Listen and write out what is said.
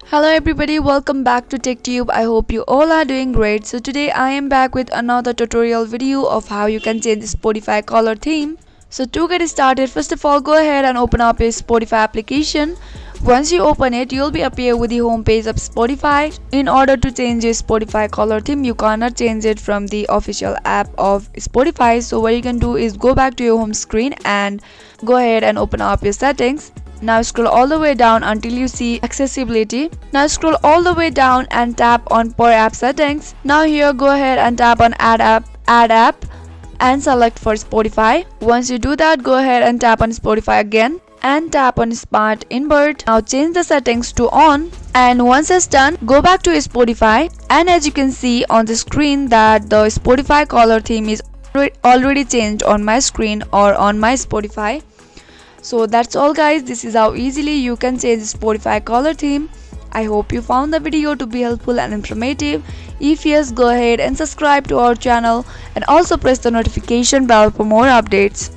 Hello everybody, welcome back to TechTube. I hope you all are doing great. So today I am back with another tutorial video of how you can change the Spotify color theme. So to get started, first of all go ahead and open up your Spotify application. Once you open it, you'll be appear with the home page of Spotify. In order to change your Spotify color theme, you cannot change it from the official app of Spotify. So what you can do is go back to your home screen and go ahead and open up your settings. Now scroll all the way down until you see accessibility. Now scroll all the way down and tap on per app settings. Now here go ahead and tap on add app and select for Spotify. Once you do that, go ahead and tap on Spotify again and tap on smart invert. Now change the settings to on, and once it's done, go back to Spotify, and as you can see on the screen that the Spotify color theme is already changed on my screen or on my Spotify. So that's all guys, this is how easily you can change Spotify color theme. I hope you found the video to be helpful and informative. If yes, go ahead and subscribe to our channel and also press the notification bell for more updates.